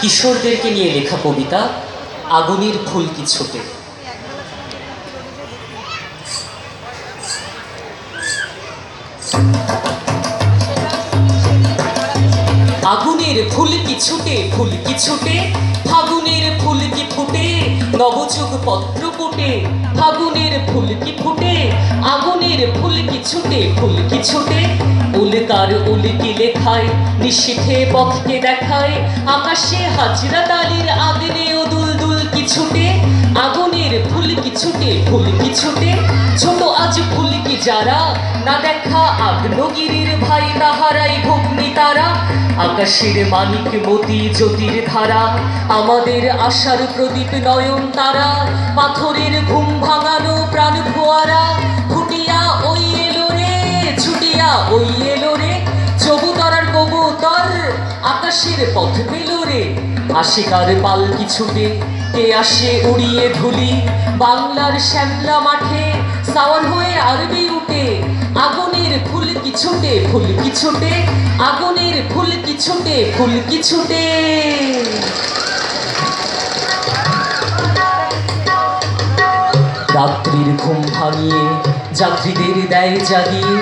কিশোরদেরকে নিয়ে লেখা কবিতা আগুনের ফুলকি ছোটে। আগুনের ফুলকি ছুটে, ফুলকি ছুটে, ফাগুনের ফুলকি ফুটে, নবযুগ পত্র ফুটে, ফাগুনের ফুলকি ফুটে, আগুনের ফুলকি ছুটে, ফুলকি ছুটে, উল্কার উল্কি লেখায় নিশীথে পথকে দেখায়, আকাশে হাজরা তালির আগ্নেয় দুলদুল কি ছুটে, আগুনের ফুলকি ছুটে, ফুলকি ছুটে, ছোট আজ ফুলকি যারা না দেখা আগ্নেয়গিরির ভাই তাহারাই ভগ্নি তারা, আকাশের মানিক মতি জ্যোতির ধারা, আমাদের আশার প্রদীপ নয়ন তারা, পাথরের ঘুম ভাঙানো প্রাণ ফোয়ারা, ফুটিয়া ওই এলো রে, ছুটিয়া ওই এলো রে, চবুতরার কবুতর আকাশের পথ পেল রে, আশিকার পালকি ছুটে, কে আসে উড়িয়ে ধুলি, বাংলার শ্যামলা মাঠে সাওয়ার হয়ে আরবি উঠে, আগুনের ফুলকি ছুটে, ফুলকি ছুটে, আগুনের ফুলকি ছুটে, ফুলকি ছুটে। রাত্রির ঘুম ভাঙিয়ে যাত্রীদের দেয় জাগিয়ে,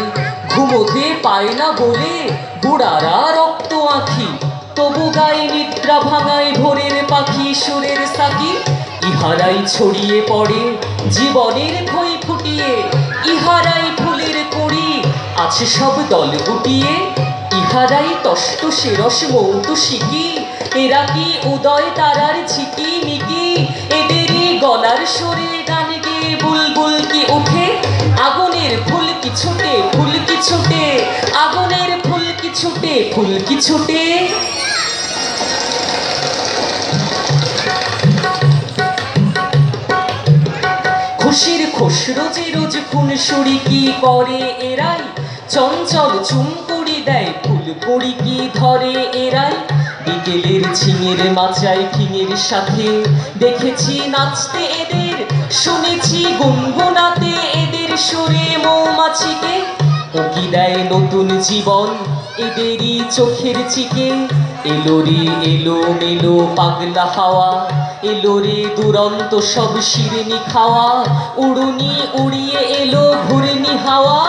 ঘুমোতে পায় না বলে বুড়ারা রক্ত আঁখি, তবু গায়ে নিদ্রা ভাঙায় ভোরের পাখি সুরের সাকি, ইহারাই ছড়িয়ে পড়ে জীবনের খই ফুটিয়ে, ইহারাই ফুলের কড়ি আছে সব দল গুটিয়ে, ইহারাই তষ্ট শিরস মৌত শিকি, এরা কি উদয় তারার ঝিকি মিকি, এদেরই গলার সরে গান গেয়ে বুলবুল কি ওঠে, আগুনের ফুলকি ছোটে, ফুলকি ছোটে, আগুনের ফুলকি ছোটে, ফুলকি ছোটে। খুশির খসরো যে রোজ খুনসুরি কি করে এরাই, চঞ্চল চুমকুড়ি দেয় ফুল কড়ি কি ধরে এরাই, বিকেলের ঝিঙের মাচায় ঠিঙের সাথে দেখেছি নাচতে এদের, শুনেছি গুনগুনাতে এদের সুরে মৌমাছিকে, উকি দেয় নতুন জীবন এদেরই চোখের চিকে, এলো রে এলো মেলো পাগলা হাওয়া, এলো রে দুরন্ত সব শিরনি খাওয়া, উড়ুনি উড়িয়ে এলো ঘুরনি হাওয়া,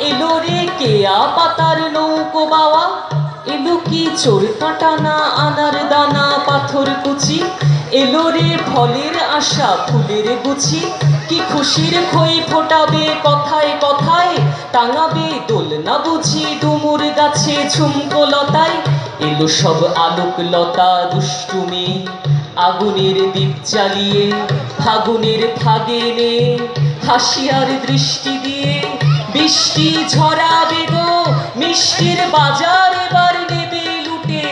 এলো রে কেয়া পাতার নৌকো বাওয়া, এলো কি চোর কাটানা আনার দানা পাথর কুচি, এলো রে ফলের আশা ফুলের গুছি, কি খুশির খই ফোটাবে কথায় কথায়, টাঙাবে দোলনা বুঝি ডুমুর গাছে ঝুমকো লতায়, এলো সব আলোক লতা দুষ্টুমি আগুনের দীপ জ্বালিয়ে, ফাগুনের ফাগেনে হাসিয়ার দৃষ্টি দিয়ে, বৃষ্টি ঝরাবে গো মিষ্টির বাজার এবার নেবে লুটে,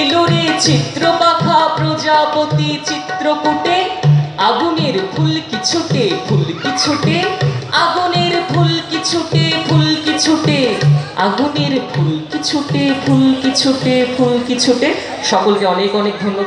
এলো রে চিত্রপাখা প্রজাপতি চিত্রকূটে, আগুনের ফুলকি ছুটে, ফুলকি ছুটে, আগুনের ফুলকি ছুটে, ফুলকি ছুটে, আগুনের ফুলকি ছুটে, ফুলকি ছুটে, ফুলকি ছুটে। সকলকে অনেক অনেক ধন্যবাদ।